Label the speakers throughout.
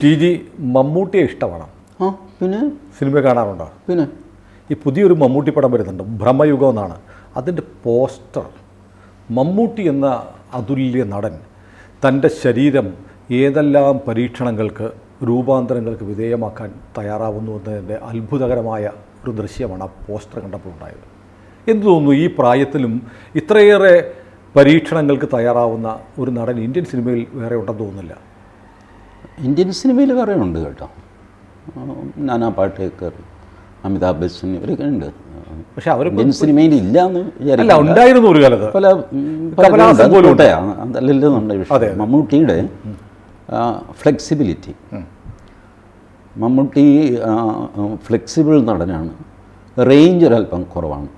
Speaker 1: T G മമ്മൂട്ടിയെ ഇഷ്ടമാണ്.
Speaker 2: പിന്നെ
Speaker 1: സിനിമ കാണാറുണ്ടോ?
Speaker 2: പിന്നെ
Speaker 1: ഈ പുതിയൊരു മമ്മൂട്ടി പടം വരുന്നുണ്ട്, ഭ്രമയുഗം എന്നാണ്. അതിൻ്റെ പോസ്റ്റർ മമ്മൂട്ടി എന്ന അതുല്യ നടൻ തൻ്റെ ശരീരം ഏതെല്ലാം പരീക്ഷണങ്ങൾക്ക് രൂപാന്തരങ്ങൾക്ക് വിധേയമാക്കാൻ തയ്യാറാവുന്നു എന്നതിൻ്റെ അത്ഭുതകരമായ ഒരു ദൃശ്യമാണ് ആ പോസ്റ്റർ കണ്ടപ്പോൾ ഉണ്ടായത്. എന്തു തോന്നുന്നു, ഈ പ്രായത്തിലും ഇത്രയേറെ പരീക്ഷണങ്ങൾക്ക് തയ്യാറാവുന്ന ഒരു നടൻ ഇന്ത്യൻ സിനിമയിൽ വേറെ ഉണ്ടെന്ന് തോന്നുന്നില്ല.
Speaker 2: ഇന്ത്യൻ സിനിമയിൽ വേറെ ഉണ്ട് കേട്ടോ. നാനാ പാട്ടേക്കർ, അമിതാഭ് ബച്ചൻ ഇവരൊക്കെ ഉണ്ട്.
Speaker 1: പക്ഷെ അവർ
Speaker 2: ഇന്ത്യൻ സിനിമയിൽ ഇല്ല എന്ന്
Speaker 1: ഉണ്ടായിരുന്നു ഒരു കാലത്ത്.
Speaker 2: അതല്ലെന്നുണ്ട്. മമ്മൂട്ടിയുടെ ഫ്ലെക്സിബിലിറ്റി, മമ്മൂട്ടി ഫ്ലെക്സിബിൾ നടനാണ്. റേഞ്ച് ഒരല്പം കുറവാണ്.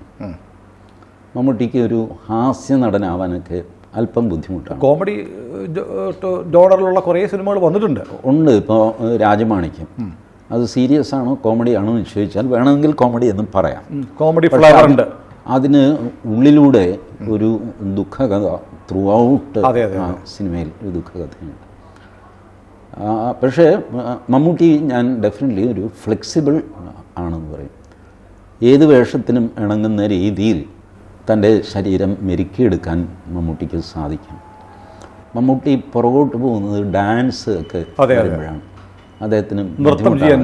Speaker 2: മമ്മൂട്ടിക്ക് ഒരു ഹാസ്യ നടനാവാനൊക്കെ അല്പം ബുദ്ധിമുട്ടാണ്.
Speaker 1: കോമഡി ജോണറിലുള്ള കുറേ സിനിമകൾ വന്നിട്ടുണ്ട്.
Speaker 2: ഉണ്ട്. ഇപ്പോൾ രാജമാണിക്യം, അത് സീരിയസ് ആണോ കോമഡി ആണോ എന്ന് ചോദിച്ചാൽ വേണമെങ്കിൽ കോമഡി എന്നും പറയാം.
Speaker 1: കോമഡി ഫ്ലേവർ ഉണ്ട്.
Speaker 2: അതിന് ഉള്ളിലൂടെ ഒരു ദുഃഖകഥ ത്രൂ ഔട്ട് സിനിമയിൽ ഒരു ദുഃഖകഥയുണ്ട്. പക്ഷേ മമ്മൂട്ടി ഞാൻ ഡെഫിനറ്റ്ലി ഒരു ഫ്ലെക്സിബിൾ ആണെന്ന് പറയും. ഏത് വേഷത്തിനും ഇണങ്ങുന്ന രീതിയിൽ തൻ്റെ ശരീരം മെരുക്കിയെടുക്കാൻ മമ്മൂട്ടിക്ക് സാധിക്കും. മമ്മൂട്ടി പുറകോട്ട് പോകുന്നത് ഡാൻസ് ഒക്കെ വരുമ്പോഴാണ്. അദ്ദേഹത്തിന്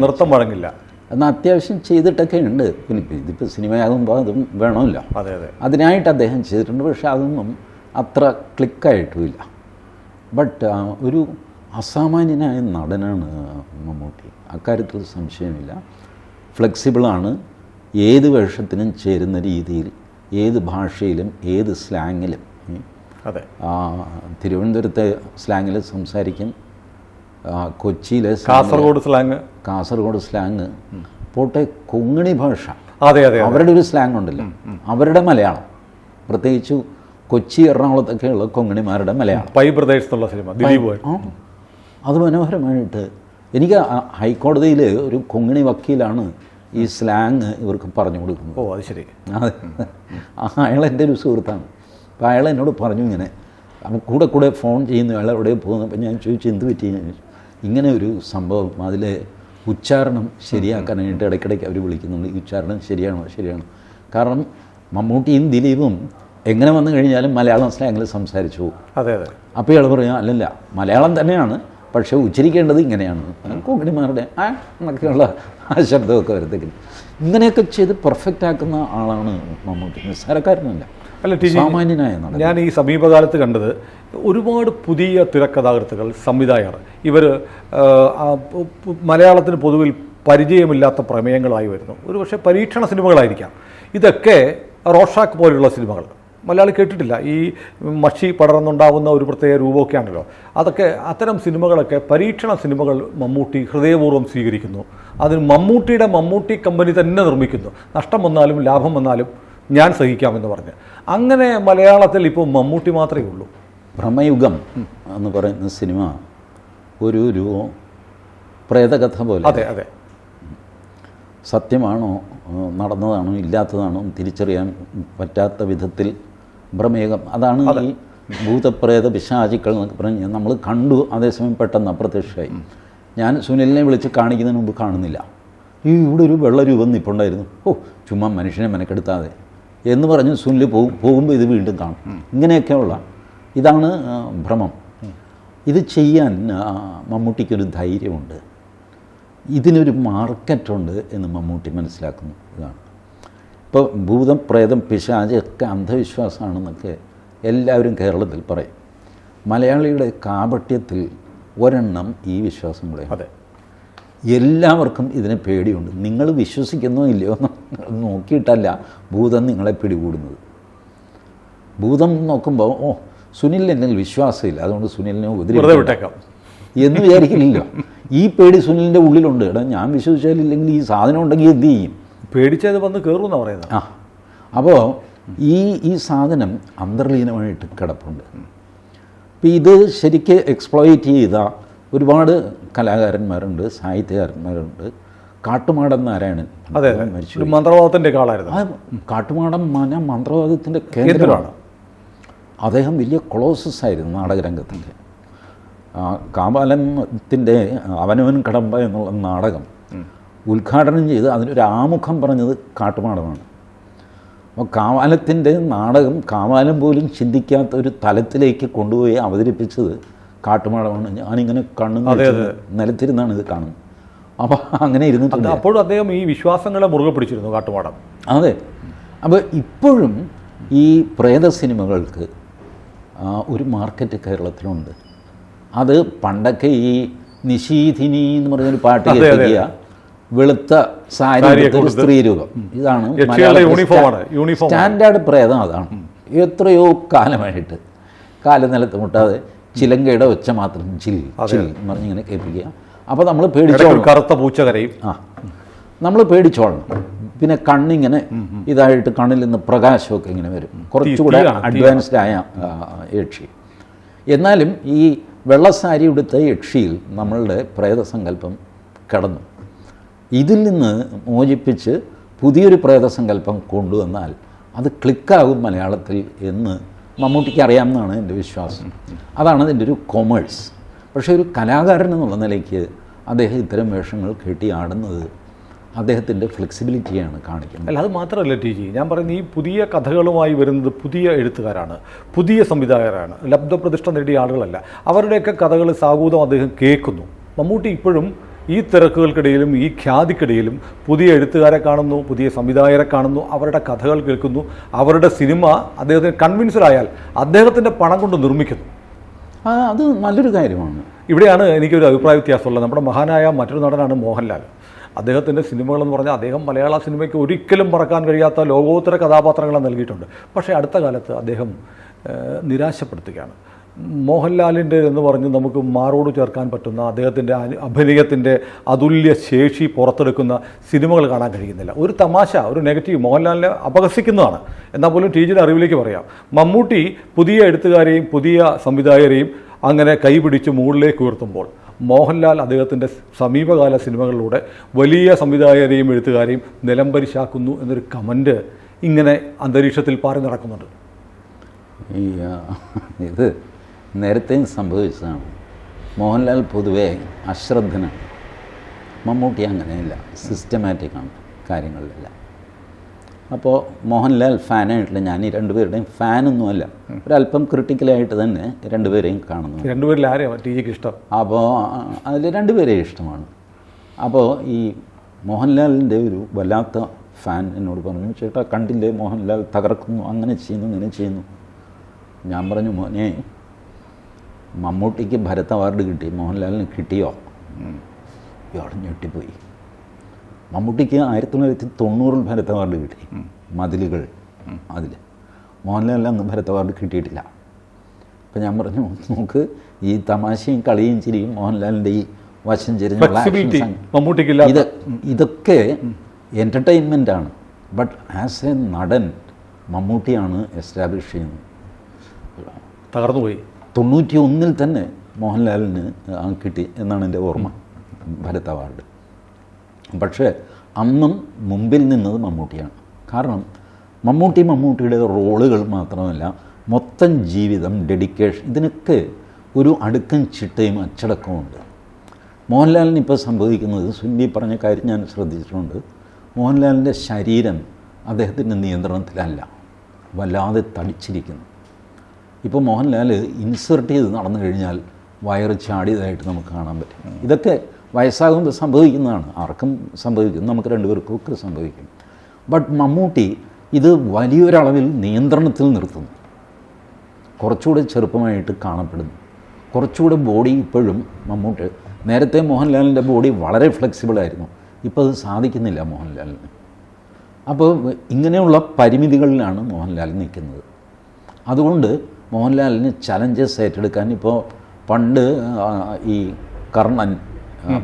Speaker 1: നൃത്തം വഴങ്ങില്ല.
Speaker 2: എന്നാൽ അത്യാവശ്യം ചെയ്തിട്ടൊക്കെ ഉണ്ട്. പിന്നെ ഇതിപ്പോൾ സിനിമയാകുമ്പോൾ അതും വേണമല്ലോ. അതിനായിട്ട് അദ്ദേഹം ചെയ്തിട്ടുണ്ട്. പക്ഷേ അതൊന്നും അത്ര ക്ലിക്കായിട്ടുമില്ല. ബട്ട് ഒരു അസാമാന്യനായ നടനാണ് മമ്മൂട്ടി, അക്കാര്യത്തിൽ സംശയമില്ല. ഫ്ലെക്സിബിളാണ്. ഏത് വേഷത്തിനും ചേരുന്ന രീതിയിൽ, ഏത് ഭാഷയിലും ഏത് സ്ലാങ്ങിലും. തിരുവനന്തപുരത്തെ സ്ലാങ്ങിൽ സംസാരിക്കും, കൊച്ചിയിലെ കാസർഗോഡ് സ്ലാങ് പോട്ടെ, കൊങ്ങിണി ഭാഷ, അവരുടെ ഒരു സ്ലാങ് ഉണ്ടല്ലോ, അവരുടെ മലയാളം, പ്രത്യേകിച്ച് കൊച്ചി എറണാകുളത്തൊക്കെയുള്ള കൊങ്ങിണിമാരുടെ മലയാളം.
Speaker 1: പൈ പ്രദേശത്തുള്ള സിനിമ
Speaker 2: അത് മനോഹരമായിട്ട്. എനിക്ക് ഹൈക്കോടതിയിൽ ഒരു കൊങ്ങിണി വക്കീലാണ് ഈ സ്ലാങ് ഇവർക്ക് പറഞ്ഞു കൊടുക്കുന്നത്.
Speaker 1: ഓ, അത് ശരി.
Speaker 2: അയാൾ എൻ്റെ ഒരു സുഹൃത്താണ്. അപ്പോൾ അയാൾ എന്നോട് പറഞ്ഞു ഇങ്ങനെ. അപ്പോൾ കൂടെ ഫോൺ ചെയ്യുന്നു, അയാൾ എവിടെ പോകുന്നു. അപ്പോൾ ഞാൻ ചോദിച്ചു എന്ത് പറ്റി? ഇങ്ങനെ ഒരു സംഭവം, അതിലെ ഉച്ചാരണം ശരിയാക്കാനായിട്ട് ഇടയ്ക്കിടയ്ക്ക് അവർ വിളിക്കുന്നുണ്ട്. ഈ ഉച്ചാരണം ശരിയാണോ? കാരണം മമ്മൂട്ടിയും ദിലീപും എങ്ങനെ വന്നു കഴിഞ്ഞാലും മലയാളം സ്ലാങ്ങിൽ സംസാരിച്ചു പോകും. അപ്പോൾ ഇയാൾ പറഞ്ഞു അല്ലല്ല, മലയാളം തന്നെയാണ്, പക്ഷേ ഉച്ചരിക്കേണ്ടത് ഇങ്ങനെയാണ്. കൊങ്ങിണിമാരുടെ എന്നൊക്കെയുള്ള ആ ശബ്ദമൊക്കെ വരത്തേക്കില്ല. ഇങ്ങനെയൊക്കെ ചെയ്ത് പെർഫെക്റ്റ് ആക്കുന്ന ആളാണ് മമ്മൂട്ടി. നിസ്സാരക്കാരനല്ല, സാമാന്യനായ നടൻ.
Speaker 1: ഞാൻ ഈ സമീപകാലത്ത് കണ്ടത് ഒരുപാട് പുതിയ തിരക്കഥാകൃത്തുകൾ, സംവിധായകർ, ഇവർ മലയാളത്തിന് പൊതുവിൽ പരിചയമില്ലാത്ത പ്രമേയങ്ങളായി വരുന്നു. ഒരുപക്ഷെ പരീക്ഷണ സിനിമകളായിരിക്കാം ഇതൊക്കെ. റോഷാക്ക് പോലെയുള്ള സിനിമകൾ മലയാളി കേട്ടിട്ടില്ല. ഈ മഷി പടർന്നുണ്ടാവുന്ന ഒരു പ്രത്യേക രൂപമൊക്കെ ആണല്ലോ. അത്തരം സിനിമകളൊക്കെ പരീക്ഷണ സിനിമകൾ മമ്മൂട്ടി ഹൃദയപൂർവ്വം സ്വീകരിക്കുന്നു. അതിന് മമ്മൂട്ടി കമ്പനി തന്നെ നിർമ്മിക്കുന്നു. നഷ്ടം വന്നാലും ലാഭം വന്നാലും ഞാൻ സഹിക്കാമെന്ന് പറഞ്ഞ്. അങ്ങനെ മലയാളത്തിൽ ഇപ്പോൾ മമ്മൂട്ടി മാത്രമേ ഉള്ളൂ.
Speaker 2: ഭ്രമയുഗം എന്ന് പറയുന്ന സിനിമ ഒരു പ്രേതകഥ പോലെ.
Speaker 1: അതെ. സത്യമാണോ,
Speaker 2: നടന്നതാണോ, ഇല്ലാത്തതാണോ തിരിച്ചറിയാൻ പറ്റാത്ത വിധത്തിൽ ഭ്രമയുഗം. അതാണ് ഈ ഭൂതപ്രേത പിശാചുക്കൾ എന്നൊക്കെ പറഞ്ഞ് നമ്മൾ കണ്ടു. അതേസമയം പെട്ടെന്ന് അപ്രത്യക്ഷമായി. ഞാൻ സുനിലിനെ വിളിച്ച് കാണിക്കുന്നതിന് മുമ്പ് കാണുന്നില്ല. ഇവിടെ ഒരു വെള്ളരൂപം നിൽപ്പുണ്ടായിരുന്നു. ചുമ്മാ മനുഷ്യനെ മെനക്കെടുത്താതെ എന്ന് പറഞ്ഞ് സുനിൽ പോകുമ്പോൾ ഇത് വീണ്ടും കാണും. ഇങ്ങനെയൊക്കെയുള്ള ഇതാണ് ഭ്രമം. ഇത് ചെയ്യാൻ മമ്മൂട്ടിക്കൊരു ധൈര്യമുണ്ട്. ഇതിനൊരു മാർക്കറ്റുണ്ട് എന്ന് മമ്മൂട്ടി മനസ്സിലാക്കുന്നു. ഇതാണ് ഇപ്പോൾ ഭൂതം, പ്രേതം, പിശാച് ഒക്കെ അന്ധവിശ്വാസമാണെന്നൊക്കെ എല്ലാവരും കേരളത്തിൽ പറയും. മലയാളിയുടെ കാപട്യത്തിൽ ഒരെണ്ണം ഈ വിശ്വാസം കൂടെ. എല്ലാവർക്കും ഇതിനെ പേടിയുണ്ട്. നിങ്ങൾ വിശ്വസിക്കുന്നോ ഇല്ലയോ എന്ന് നോക്കിയിട്ടല്ല ഭൂതം നിങ്ങളെ പിടികൂടുന്നത്. ഭൂതം നോക്കുമ്പോൾ സുനിലിന് എന്തെങ്കിലും വിശ്വാസമില്ല, അതുകൊണ്ട് സുനിലിനെ ഉപദ്രവിച്ചേക്കാം എന്ന് വിചാരിക്കില്ലല്ലോ. ഈ പേടി സുനിലിൻ്റെ ഉള്ളിലുണ്ട്. ഞാൻ വിശ്വസിച്ചാലില്ലെങ്കിൽ ഈ സാധനം ഉണ്ടെങ്കിൽ എന്ത് ചെയ്യും?
Speaker 1: പേടിച്ചത് വന്ന് കയറുമെന്നാണ് പറയുന്നത്.
Speaker 2: അപ്പോൾ ഈ സാധനം അന്തർലീനമായിട്ട് കിടപ്പുണ്ട്. അപ്പോൾ ഇത് ശരിക്ക് എക്സ്പ്ലോയിറ്റ് ചെയ്ത ഒരുപാട് കലാകാരന്മാരുണ്ട്, സാഹിത്യകാരന്മാരുണ്ട്. കാട്ടുമാടൻ നാരായണൻ
Speaker 1: മരിച്ചു. മന്ത്രവാദത്തിൻ്റെ കാളായിരുന്നു.
Speaker 2: കാട്ടുമാടൻ മന്ത്രവാദത്തിൻ്റെ കേന്ദ്രമാണ്. അദ്ദേഹം വലിയ കൊളോസസ് ആയിരുന്നു നാടകരംഗത്തിൻ്റെ. കാവാലത്തിൻ്റെ അവനവൻ കടമ്പ എന്നുള്ള നാടകം ഉദ്ഘാടനം ചെയ്ത് അതിനൊരു ആമുഖം പറഞ്ഞത് കാട്ടുമാടമാണ്. അപ്പോൾ കാവാലത്തിൻ്റെ നാടകം കാവാലം പോലും ചിന്തിക്കാത്ത ഒരു തലത്തിലേക്ക് കൊണ്ടുപോയി അവതരിപ്പിച്ചത് കാട്ടുമാടമാണ്. ഞാനിങ്ങനെ കണ്ണും നിലത്തിരുന്നാണ് ഇത് കാണുന്നത്. അപ്പോൾ അങ്ങനെ ഇരുന്നിട്ടുണ്ട്.
Speaker 1: അപ്പോഴും അദ്ദേഹം ഈ വിശ്വാസങ്ങളെ മുറുകെ പിടിച്ചിരുന്നു കാട്ടുമാടം.
Speaker 2: അതെ. അപ്പോൾ ഇപ്പോഴും ഈ പ്രേത സിനിമകൾക്ക് ഒരു മാർക്കറ്റ് കേരളത്തിലുണ്ട്. അത് പണ്ടൊക്കെ ഈ നിശീഥിനി എന്ന് പറഞ്ഞൊരു പാട്ട് കേൾക്കുക, വെളുത്ത സാരി സ്ത്രീ രൂപം, ഇതാണ് സ്റ്റാൻഡേർഡ് പ്രേതം. അതാണ് എത്രയോ കാലമായിട്ട് കാലനിലത്ത് മുട്ടാതെ ചിലങ്കയുടെ ഒച്ച മാത്രം ചിൽ ചിൽ എന്ന് പറഞ്ഞിങ്ങനെ കേൾപ്പിക്കുക. അപ്പോൾ നമ്മൾ പേടിച്ചോളണം,
Speaker 1: കറുത്ത പൂച്ചകരയും
Speaker 2: നമ്മൾ പേടിച്ചോളണം. പിന്നെ കണ്ണിങ്ങനെ ഇതായിട്ട് കണ്ണിൽ നിന്ന് പ്രകാശമൊക്കെ ഇങ്ങനെ വരും. കുറച്ചുകൂടെ അഡ്വാൻസ്ഡ് ആയ യക്ഷി. എന്നാലും ഈ വെള്ളസാരി ഉടുത്ത യക്ഷിയിൽ നമ്മളുടെ പ്രേതസങ്കല്പം കിടന്നു. ഇതിൽ നിന്ന് മോചിപ്പിച്ച് പുതിയൊരു പ്രേതസങ്കല്പം കൊണ്ടുവന്നാൽ അത് ക്ലിക്കാകും മലയാളത്തിൽ എന്ന് മമ്മൂട്ടിക്ക് അറിയാമെന്നാണ് എൻ്റെ വിശ്വാസം. അതാണ് അതിൻ്റെ ഒരു കൊമേഴ്സ്. പക്ഷേ ഒരു കലാകാരൻ എന്നുള്ള നിലയ്ക്ക് അദ്ദേഹം ഇത്തരം വേഷങ്ങൾ കെട്ടി ആടുന്നത് അദ്ദേഹത്തിൻ്റെ ഫ്ലെക്സിബിലിറ്റിയാണ് കാണിക്കുന്നത്.
Speaker 1: അല്ല, അത് മാത്രമല്ല ടി ജി, ഞാൻ പറയുന്നത് ഈ പുതിയ കഥകളുമായി വരുന്നത് പുതിയ എഴുത്തുകാരാണ്, പുതിയ സംവിധായകരാണ്, ലബ്ധപ്രതിഷ്ഠ നേടിയ ആളുകളല്ല. അവരുടെയൊക്കെ കഥകൾ സാഗൂതം അദ്ദേഹം കേൾക്കുന്നു. മമ്മൂട്ടി ഇപ്പോഴും ഈ തിരക്കുകൾക്കിടയിലും ഈ ഖ്യാതിക്കിടയിലും പുതിയ എഴുത്തുകാരെ കാണുന്നു, പുതിയ സംവിധായകരെ കാണുന്നു, അവരുടെ കഥകൾ കേൾക്കുന്നു. അവരുടെ സിനിമ അദ്ദേഹത്തിന് കൺവിൻസ്ഡ് ആയാൽ അദ്ദേഹത്തിൻ്റെ പണം കൊണ്ട് നിർമ്മിക്കുന്നു.
Speaker 2: അത് നല്ലൊരു കാര്യമാണ്.
Speaker 1: ഇവിടെയാണ് എനിക്കൊരു അഭിപ്രായ വ്യത്യാസമുള്ളത്. നമ്മുടെ മഹാനായ മറ്റൊരു നടനാണ് മോഹൻലാൽ. അദ്ദേഹത്തിൻ്റെ സിനിമകളെന്ന് പറഞ്ഞാൽ അദ്ദേഹം മലയാള സിനിമയ്ക്ക് ഒരിക്കലും മറക്കാൻ കഴിയാത്ത ലോകോത്തര കഥാപാത്രങ്ങളെ നൽകിയിട്ടുണ്ട്. പക്ഷേ അടുത്ത കാലത്ത് അദ്ദേഹം നിരാശപ്പെടുത്തുകയാണ്. മോഹൻലാലിൻ്റെ എന്ന് പറഞ്ഞ് നമുക്ക് മാറോട് ചേർക്കാൻ പറ്റുന്ന അദ്ദേഹത്തിൻ്റെ അഭിനയത്തിൻ്റെ അതുല്യ ശേഷി പുറത്തെടുക്കുന്ന സിനിമകൾ കാണാൻ കഴിയുന്നില്ല. ഒരു തമാശ, ഒരു നെഗറ്റീവ് മോഹൻലാലിനെ അപഹസിക്കുന്നതാണ്. എന്നാൽ പോലും ടി ജിയുടെ അറിവിലേക്ക് പറയാം, മമ്മൂട്ടി പുതിയ എഴുത്തുകാരെയും പുതിയ സംവിധായകരെയും അങ്ങനെ കൈപിടിച്ച് മുകളിലേക്ക് ഉയർത്തുമ്പോൾ മോഹൻലാൽ അദ്ദേഹത്തിൻ്റെ സമീപകാല സിനിമകളിലൂടെ വലിയ സംവിധായകരെയും എഴുത്തുകാരെയും നിലംപരിശാക്കുന്നു എന്നൊരു കമൻറ്റ് ഇങ്ങനെ അന്തരീക്ഷത്തിൽ പാറി നടക്കുന്നുണ്ട്.
Speaker 2: ഇത് നേരത്തെയും സംഭവിച്ചതാണ്. മോഹൻലാൽ പൊതുവെ അശ്രദ്ധനാണ്. മമ്മൂട്ടി അങ്ങനെയല്ല, സിസ്റ്റമാറ്റിക്കാണ് കാര്യങ്ങളിലെല്ലാം. അപ്പോൾ മോഹൻലാൽ ഫാനായിട്ടില്ല. ഞാൻ ഈ രണ്ടുപേരുടെയും ഫാനൊന്നുമല്ല, ഒരല്പം ക്രിട്ടിക്കലായിട്ട് തന്നെ രണ്ടുപേരെയും കാണുന്നു.
Speaker 1: രണ്ടുപേരിൽ ആരെയാണ് ടി ജിക്ക് ഇഷ്ടം?
Speaker 2: അപ്പോൾ അതിൽ രണ്ടുപേരെയും ഇഷ്ടമാണ്. അപ്പോൾ ഈ മോഹൻലാലിൻ്റെ ഒരു വല്ലാത്ത ഫാൻ എന്നോട് പറഞ്ഞു, ചേട്ടാ കണ്ടില്ലേ മോഹൻലാൽ തകർക്കുന്നു, അങ്ങനെ ചെയ്യുന്നു ഇങ്ങനെ ചെയ്യുന്നു. ഞാൻ പറഞ്ഞു, മോനെ മമ്മൂട്ടിക്ക് ഭരത് അവാർഡ് കിട്ടി, മോഹൻലാലിന് കിട്ടിയോ? ഇയാൾ ഞെട്ടിപ്പോയി. മമ്മൂട്ടിക്ക് 1990 ഭരത് അവാർഡ് കിട്ടി, മതിലുകൾ അതിൽ. മോഹൻലാലിന് അന്ന് ഭരത് അവാർഡ് കിട്ടിയിട്ടില്ല. അപ്പം ഞാൻ പറഞ്ഞു, നമുക്ക് ഈ തമാശയും കളിയും ചിരിയും മോഹൻലാലിൻ്റെ ഈ വശം ചെരിഞ്ഞുള്ള ഇതൊക്കെ എൻ്റർടൈൻമെൻറ്റാണ്. ബട്ട് ആസ് എ നടൻ മമ്മൂട്ടിയാണ് എസ്റ്റാബ്ലിഷ് ചെയ്യുന്നത്.
Speaker 1: തകർന്നുപോയി.
Speaker 2: 91 തന്നെ മോഹൻലാലിന് കിട്ടി എന്നാണ് എൻ്റെ ഓർമ്മ ഭരത് അവാർഡ്. പക്ഷേ അന്നും മുമ്പിൽ നിന്നത് മമ്മൂട്ടിയാണ്. കാരണം മമ്മൂട്ടിയുടെ റോളുകൾ മാത്രമല്ല, മൊത്തം ജീവിതം, ഡെഡിക്കേഷൻ, ഇതിനൊക്കെ ഒരു അടുക്കും ചിട്ടയും അച്ചടക്കവും ഉണ്ട്. മോഹൻലാലിന് ഇപ്പോൾ സംഭവിക്കുന്നത്, സുന്നി പറഞ്ഞ കാര്യം ഞാൻ ശ്രദ്ധിച്ചിട്ടുണ്ട്, മോഹൻലാലിൻ്റെ ശരീരം അദ്ദേഹത്തിൻ്റെ നിയന്ത്രണത്തിലല്ല, വല്ലാതെ തടിച്ചിരിക്കുന്നു. ഇപ്പോൾ മോഹൻലാൽ ഇൻസേർട്ട് ചെയ്ത് നടന്നു കഴിഞ്ഞാൽ വയറ് ചാടിയതായിട്ട് നമുക്ക് കാണാൻ പറ്റും. ഇതൊക്കെ വയസ്സാകുമ്പോൾ സംഭവിക്കുന്നതാണ്, ആർക്കും സംഭവിക്കും, നമുക്ക് രണ്ടുപേർക്കും ഒക്കെ സംഭവിക്കും. ബട്ട് മമ്മൂട്ടി ഇത് വലിയൊരളവിൽ നിയന്ത്രണത്തിൽ നിർത്തുന്നു. കുറച്ചുകൂടെ ചെറുപ്പമായിട്ട് കാണപ്പെടുന്നു, കുറച്ചുകൂടെ ബോഡി ഇപ്പോഴും മമ്മൂട്ടി. നേരത്തെ മോഹൻലാലിൻ്റെ ബോഡി വളരെ ഫ്ലെക്സിബിളായിരുന്നു, ഇപ്പോൾ അത് സാധിക്കുന്നില്ല മോഹൻലാലിന്. അപ്പോൾ ഇങ്ങനെയുള്ള പരിമിതികളിലാണ് മോഹൻലാൽ നിൽക്കുന്നത്. അതുകൊണ്ട് മോഹൻലാലിന് ചലഞ്ചസ് ഏറ്റെടുക്കാൻ, ഇപ്പോൾ പണ്ട് ഈ കർണൻ,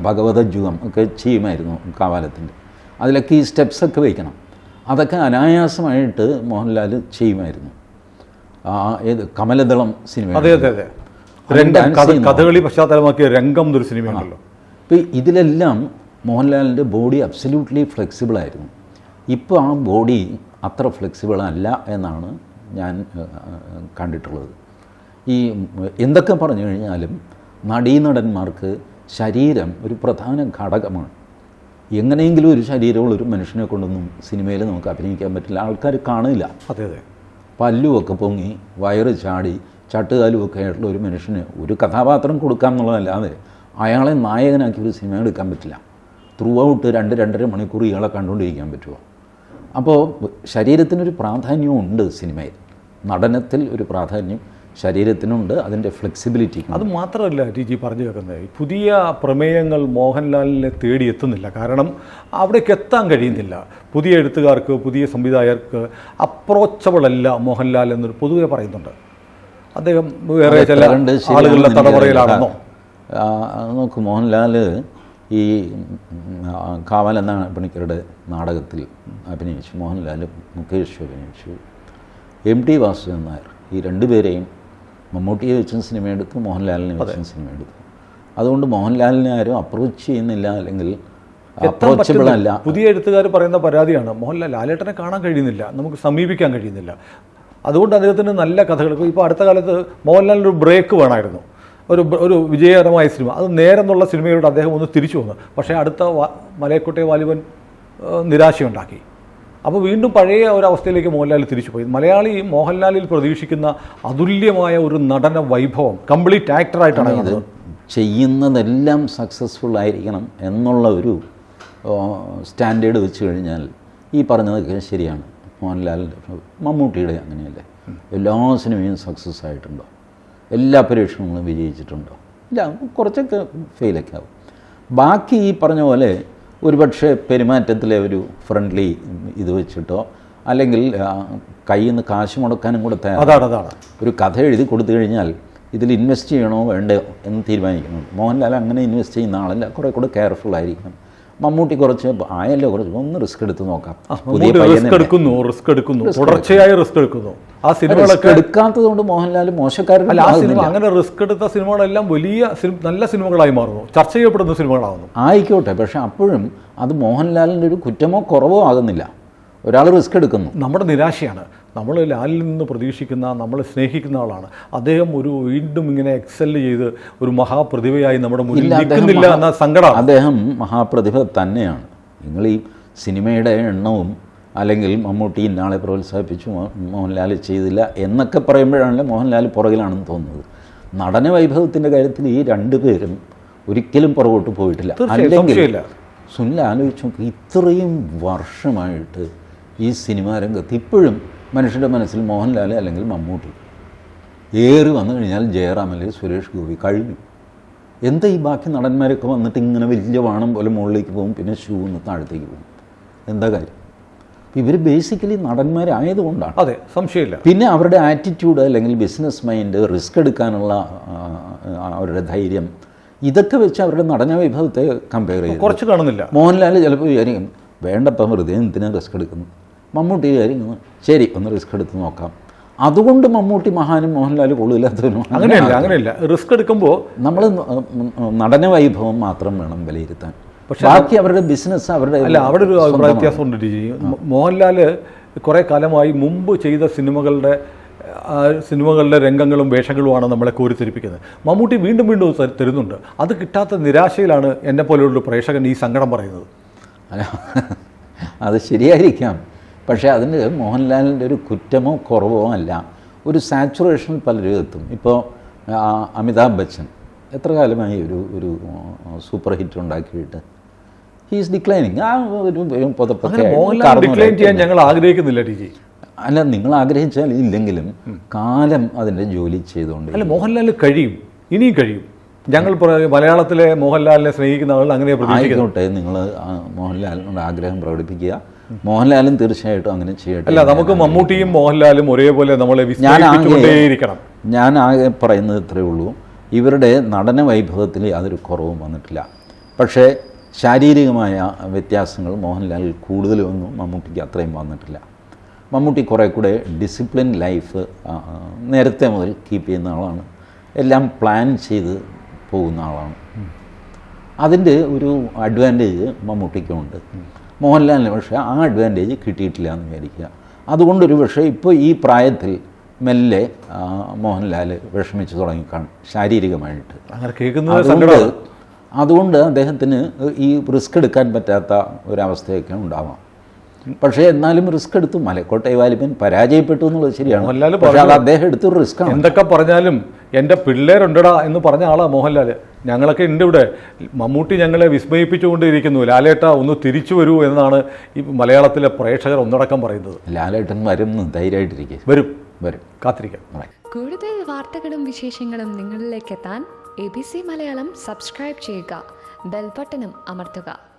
Speaker 2: ഭഗവതജുഗം ഒക്കെ ചെയ്യുമായിരുന്നു കാവാലത്തിൻ്റെ, അതിലൊക്കെ ഈ സ്റ്റെപ്സൊക്കെ വയ്ക്കണം, അതൊക്കെ അനായാസമായിട്ട് മോഹൻലാൽ ചെയ്യുമായിരുന്നു. ഏത് കമലദളം സിനിമ,
Speaker 1: കഥകളി പശ്ചാത്തലമാക്കിയ രംഗം എന്നൊരു സിനിമയാണല്ലോ.
Speaker 2: ഇപ്പോൾ ഇതിലെല്ലാം മോഹൻലാലിൻ്റെ ബോഡി അബ്സല്യൂട്ട്ലി ഫ്ലെക്സിബിളായിരുന്നു. ഇപ്പോൾ ആ ബോഡി അത്ര ഫ്ലെക്സിബിൾ അല്ല എന്നാണ് ഞാൻ കണ്ടിട്ടുള്ളത്. ഈ എന്തൊക്കെ പറഞ്ഞു കഴിഞ്ഞാലും നടീനടന്മാർക്ക് ശരീരം ഒരു പ്രധാന ഘടകമാണ്. എങ്ങനെയെങ്കിലും ഒരു ശരീരമുള്ള ഒരു മനുഷ്യനെ കൊണ്ടൊന്നും സിനിമയിൽ നമുക്ക് അഭിനയിക്കാൻ പറ്റില്ല. ആൾക്കാർ കാണില്ല.
Speaker 1: അതെ അതെ.
Speaker 2: പല്ലുമൊക്കെ പൊങ്ങി വയറ് ചാടി ചട്ടുകാലുമൊക്കെ ആയിട്ടുള്ള ഒരു മനുഷ്യന് ഒരു കഥാപാത്രം കൊടുക്കുക എന്നുള്ളതല്ലാതെ അയാളെ നായകനാക്കി ഒരു സിനിമ എടുക്കാൻ പറ്റില്ല. ത്രൂ ഔട്ട് 2-2.5 മണിക്കൂർ ഇയാളെ കണ്ടുകൊണ്ടിരിക്കാൻ പറ്റുമോ? അപ്പോൾ ശരീരത്തിനൊരു പ്രാധാന്യമുണ്ട് സിനിമയിൽ. നടനത്തിൽ ഒരു പ്രാധാന്യം ശരീരത്തിനുണ്ട്, അതിൻ്റെ ഫ്ലെക്സിബിലിറ്റി.
Speaker 1: അത് മാത്രമല്ല ടി പറഞ്ഞു വെക്കുന്നത്, പുതിയ പ്രമേയങ്ങൾ മോഹൻലാലിനെ തേടി എത്തുന്നില്ല. കാരണം അവിടേക്ക് എത്താൻ കഴിയുന്നില്ല. പുതിയ എഴുത്തുകാർക്ക്, പുതിയ സംവിധായകർക്ക് അപ്രോച്ചബിൾ അല്ല മോഹൻലാൽ എന്നൊരു പൊതുവെ പറയുന്നുണ്ട്. അദ്ദേഹം വേറെ ചില ആളുകളുടെ തടവറയിലാണെന്നോ?
Speaker 2: നോക്ക്, മോഹൻലാൽ ഈ കാവൽ എന്ന പണിക്കരുടെ നാടകത്തിൽ അഭിനയിച്ചു. മോഹൻലാൽ, മുകേഷ് അഭിനയിച്ചു, MT വാസുദേവൻ നായർ, ഈ രണ്ടുപേരെയും മമ്മൂട്ടിയെ വെച്ചും സിനിമ എടുത്തു, മോഹൻലാലിനെ വെച്ചും സിനിമ എടുത്തു. അതുകൊണ്ട് മോഹൻലാലിനെ ആരും അപ്രോച്ച് ചെയ്യുന്നില്ല, അല്ലെങ്കിൽ അപ്രോച്ചബിൾ അല്ല.
Speaker 1: പുതിയ എഴുത്തുകാർ പറയുന്ന പരാതിയാണ്, മോഹൻലാൽ ലാലേട്ടനെ കാണാൻ കഴിയുന്നില്ല, നമുക്ക് സമീപിക്കാൻ കഴിയുന്നില്ല. അതുകൊണ്ട് അദ്ദേഹത്തിന് നല്ല കഥകൾ, ഇപ്പോൾ അടുത്ത കാലത്ത് മോഹൻലാലിനൊരു ബ്രേക്ക് വേണമായിരുന്നു, ഒരു വിജയകരമായ സിനിമ. അത് നേരെന്നുള്ള സിനിമയോട് അദ്ദേഹം ഒന്ന് തിരിച്ചു വന്നു. പക്ഷേ അടുത്ത മലയക്കോട്ടെ വാലിബൻ നിരാശയുണ്ടാക്കി. അപ്പോൾ വീണ്ടും പഴയ ഒരവസ്ഥയിലേക്ക് മോഹൻലാൽ തിരിച്ചുപോയി. മലയാളി മോഹൻലാലിൽ പ്രതീക്ഷിക്കുന്ന അതുല്യമായ ഒരു നടന വൈഭവം, കംപ്ലീറ്റ് ആക്ടറായിട്ടാണ്
Speaker 2: ഇത് ചെയ്യുന്നതെല്ലാം സക്സസ്ഫുൾ ആയിരിക്കണം എന്നുള്ള ഒരു സ്റ്റാൻഡേർഡ് വെച്ച് കഴിഞ്ഞാൽ ഈ പറഞ്ഞതൊക്കെ ശരിയാണ്. മോഹൻലാലിൻ്റെ, മമ്മൂട്ടിയുടെ അങ്ങനെയല്ലേ? എല്ലാ സിനിമയും സക്സസ് ആയിട്ടുണ്ടോ? എല്ലാ പരീക്ഷണങ്ങളും വിജയിച്ചിട്ടുണ്ടോ? ഇല്ല, കുറച്ചൊക്കെ ഫെയിലൊക്കെ ആവും. ബാക്കി ഈ പറഞ്ഞ പോലെ ഒരുപക്ഷെ പെരുമാറ്റത്തിലെ ഒരു ഫ്രണ്ട്ലി ഇത് വെച്ചിട്ടോ, അല്ലെങ്കിൽ കയ്യിൽ നിന്ന് കാശ് മുടക്കാനും കൂടെ
Speaker 1: അതാണ്
Speaker 2: ഒരു കഥ എഴുതി കൊടുത്തു കഴിഞ്ഞാൽ ഇതിൽ ഇൻവെസ്റ്റ് ചെയ്യണോ വേണ്ടോ എന്ന് തീരുമാനിക്കണം. മോഹൻലാൽ അങ്ങനെ ഇൻവെസ്റ്റ് ചെയ്യുന്ന ആളല്ല, കുറേ കൂടെ കെയർഫുൾ ആയിരിക്കണം. മമ്മൂട്ടി കുറച്ച് ആയല്ലോ, കുറച്ച് ഒന്ന് റിസ്ക് എടുത്ത് നോക്കാം.
Speaker 1: റിസ്ക് എടുക്കുന്നു, തുടർച്ചയായി റിസ്ക് എടുക്കുന്നു. ആ സിനിമകളൊക്കെ
Speaker 2: എടുക്കാത്തത് കൊണ്ട് മോഹൻലാൽ മോശക്കാരൻ.
Speaker 1: അങ്ങനെ റിസ്ക് എടുത്ത സിനിമകളെല്ലാം വലിയ നല്ല സിനിമകളായി മാറുന്നു, ചർച്ച ചെയ്യപ്പെടുന്ന സിനിമകളാകുന്നു.
Speaker 2: ആയിക്കോട്ടെ, പക്ഷെ അപ്പോഴും അത് മോഹൻലാലിൻ്റെ ഒരു കുറ്റമോ കുറവോ ആകുന്നില്ല. ഒരാൾ റിസ്ക് എടുക്കുന്നു.
Speaker 1: നമ്മുടെ നിരാശയാണ്. നമ്മൾ ലാലിൽ നിന്ന് പ്രതീക്ഷിക്കുന്ന, നമ്മൾ സ്നേഹിക്കുന്ന ആളാണ് അദ്ദേഹം. വീണ്ടും ഇങ്ങനെ എക്സെല് ചെയ്ത് ഒരു മഹാപ്രതിഭയായി നമ്മുടെ മുന്നിൽ നിൽക്കുന്നില്ല എന്ന സങ്കടം.
Speaker 2: അദ്ദേഹം മഹാപ്രതിഭ തന്നെയാണ്. നിങ്ങൾ ഈ സിനിമയുടെ എണ്ണവും അല്ലെങ്കിൽ മമ്മൂട്ടി ഇന്നാളെ പ്രോത്സാഹിപ്പിച്ചു, മോഹൻലാൽ ചെയ്തില്ല എന്നൊക്കെ പറയുമ്പോഴാണല്ലോ മോഹൻലാൽ പുറകിലാണെന്ന് തോന്നുന്നത്. നടന വൈഭവത്തിൻ്റെ കാര്യത്തിൽ ഈ രണ്ടുപേരും ഒരിക്കലും പുറകോട്ട് പോയിട്ടില്ല. അല്ലെങ്കിൽ സുനിൽ ആലോചിച്ചു നോക്കി, ഇത്രയും വർഷമായിട്ട് ഈ സിനിമാ രംഗത്ത് ഇപ്പോഴും മനുഷ്യൻ്റെ മനസ്സിൽ മോഹൻലാൽ അല്ലെങ്കിൽ മമ്മൂട്ടി, ഏറി വന്നു കഴിഞ്ഞാൽ ജയറാം അല്ലെങ്കിൽ സുരേഷ് ഗോപി, കഴിഞ്ഞു. എന്താ ഈ ബാക്കി നടന്മാരൊക്കെ വന്നിട്ട് ഇങ്ങനെ വലിയ വാണം പോലെ മുകളിലേക്ക് പോകും, പിന്നെ ഷൂ ഒന്ന് താഴത്തേക്ക് പോകും, എന്താ കാര്യം? ഇവർ ബേസിക്കലി നടന്മാരായതുകൊണ്ടാണ്.
Speaker 1: അതെ, സംശയമില്ല.
Speaker 2: പിന്നെ അവരുടെ ആറ്റിറ്റ്യൂഡ് അല്ലെങ്കിൽ ബിസിനസ് മൈൻഡ്, റിസ്ക് എടുക്കാനുള്ള അവരുടെ ധൈര്യം, ഇതൊക്കെ വെച്ച് അവരുടെ നടന വൈഭവത്തെ കമ്പയർ ചെയ്യും.
Speaker 1: കുറച്ച് കാണുന്നില്ല.
Speaker 2: മോഹൻലാൽ ചിലപ്പോൾ വിചാരിക്കും വേണ്ടപ്പം വെറുതെ എന്തിനാ റിസ്ക് എടുക്കുന്നു. മമ്മൂട്ടി വിചാരിക്കുന്നു ശരി ഒന്ന് റിസ്ക് എടുത്ത് നോക്കാം. അതുകൊണ്ട് മമ്മൂട്ടി മഹാനും മോഹൻലാൽ കൊള്ളില്ലാത്തവരും.
Speaker 1: അങ്ങനെയല്ല. റിസ്ക് എടുക്കുമ്പോൾ
Speaker 2: നമ്മൾ നടന വൈഭവം മാത്രം വേണം വിലയിരുത്താൻ. പക്ഷേ ബാക്കി അവരുടെ ബിസിനസ് അവരുടെ
Speaker 1: അവിടെ ഒരു അഭിപ്രായ വ്യത്യാസമുണ്ട്. മോഹൻലാൽ കുറേ കാലമായി മുമ്പ് ചെയ്ത സിനിമകളുടെ രംഗങ്ങളും വേഷങ്ങളുമാണ് നമ്മളെ കോരിത്തിരിപ്പിക്കുന്നത്. മമ്മൂട്ടി വീണ്ടും തരുന്നുണ്ട്. അത് കിട്ടാത്ത നിരാശയിലാണ് എന്നെപ്പോലെയുള്ള പ്രേക്ഷകൻ ഈ സങ്കടം പറയുന്നത്.
Speaker 2: അത് ശരിയായിരിക്കാം, പക്ഷേ അതിന് മോഹൻലാലിൻ്റെ ഒരു കുറ്റമോ കുറവോ അല്ല. ഒരു സാച്ചുറേഷൻ പലരും എത്തും. ഇപ്പോൾ അമിതാഭ് ബച്ചൻ എത്ര കാലമായി ഒരു സൂപ്പർ ഹിറ്റ് ഉണ്ടാക്കിയിട്ട് ഹീസ് ഡിക്ലൈനിങ്. ആ ഒരു പുതപ്പൊക്കെ
Speaker 1: ഡിക്ലൈൻ ചെയ്യാൻ ഞങ്ങൾ ആഗ്രഹിക്കുന്നില്ല ടി ജി.
Speaker 2: അല്ല, നിങ്ങൾ ആഗ്രഹിച്ചാൽ ഇല്ലെങ്കിലും കാലം അതിൻ്റെ ജോലി ചെയ്തുകൊണ്ട്.
Speaker 1: അല്ല, മോഹൻലാൽ കഴിയും, ഇനിയും കഴിയും. ഞങ്ങൾ മലയാളത്തിലെ മോഹൻലാലിനെ സ്നേഹിക്കുന്ന ആളുകൾ അങ്ങനെ
Speaker 2: ആയിക്കോട്ടെ. നിങ്ങൾ മോഹൻലാലിനോട് ആഗ്രഹം പ്രകടിപ്പിക്കുക. മോഹൻലാലും തീർച്ചയായിട്ടും അങ്ങനെ ചെയ്യട്ടെ.
Speaker 1: അല്ല, നമുക്ക് മമ്മൂട്ടിയും മോഹൻലാലും ഒരേപോലെ നമ്മളെ വിസ്മയിപ്പിച്ചുകൊണ്ടേയിരിക്കണം.
Speaker 2: ഞാൻ ആകെ പറയുന്നത് ഇത്രയേ ഉള്ളൂ, ഇവരുടെ നടന വൈഭവത്തിൽ യാതൊരു കുറവും വന്നിട്ടില്ല. പക്ഷേ ശാരീരികമായ വ്യത്യാസങ്ങൾ മോഹൻലാലിൽ കൂടുതലൊന്നും മമ്മൂട്ടിക്ക് അത്രയും വന്നിട്ടില്ല. മമ്മൂട്ടി കുറേ കൂടെ ഡിസിപ്ലിൻ ലൈഫ് നേരത്തെ മുതൽ കീപ്പ് ചെയ്യുന്ന ആളാണ്. എല്ലാം പ്ലാൻ ചെയ്ത് പോകുന്ന ആളാണ്. അതിൻ്റെ ഒരു അഡ്വാൻറ്റേജ് മമ്മൂട്ടിക്കുമുണ്ട്. മോഹൻലാലിന് പക്ഷേ ആ അഡ്വാൻറ്റേജ് കിട്ടിയിട്ടില്ല എന്ന് വിചാരിക്കുക. അതുകൊണ്ടൊരു പക്ഷേ ഇപ്പോൾ ഈ പ്രായത്തിൽ മെല്ലെ മോഹൻലാൽ വിഷമിച്ചു തുടങ്ങി കാണും ശാരീരികമായിട്ട്.
Speaker 1: അങ്ങനെ കേൾക്കുന്നത്
Speaker 2: അതുകൊണ്ട് അദ്ദേഹത്തിന് ഈ റിസ്ക് എടുക്കാൻ പറ്റാത്ത ഒരവസ്ഥയൊക്കെ ഉണ്ടാവാം. പക്ഷേ എന്നാലും റിസ്ക് എടുത്തു. മലക്കോട്ടെ വാലിബൻ പരാജയപ്പെട്ടു എന്നുള്ളത് ശരിയാണ്. പക്ഷേ അത് അദ്ദേഹം എടുത്തൊരു റിസ്ക്കാണ്.
Speaker 1: എന്തൊക്കെ പറഞ്ഞാലും എൻ്റെ പിള്ളേരുണ്ടടാ എന്ന് പറഞ്ഞ ആളാണ് മോഹൻലാൽ. ഞങ്ങളൊക്കെ ഉണ്ട് ഇവിടെ. മമ്മൂട്ടി ഞങ്ങളെ വിസ്മയിപ്പിച്ചുകൊണ്ടിരിക്കുന്നു. ലാലേട്ട ഒന്ന് തിരിച്ചു വരൂ എന്നാണ് ഈ മലയാളത്തിലെ പ്രേക്ഷകർ ഒന്നടക്കം പറയുന്നത്.
Speaker 2: ലാലേട്ടൻ വരുന്നു, ധൈര്യമായിട്ടിരിക്കും.
Speaker 1: വരും, കാത്തിരിക്കാം.
Speaker 3: കൂടുതൽ വാർത്തകളും വിശേഷങ്ങളും നിങ്ങളിലേക്ക് എത്താൻ ABC മലയാളം സബ്സ്ക്രൈബ് ചെയ്യുക, ബെൽ ബട്ടണും അമർത്തുക.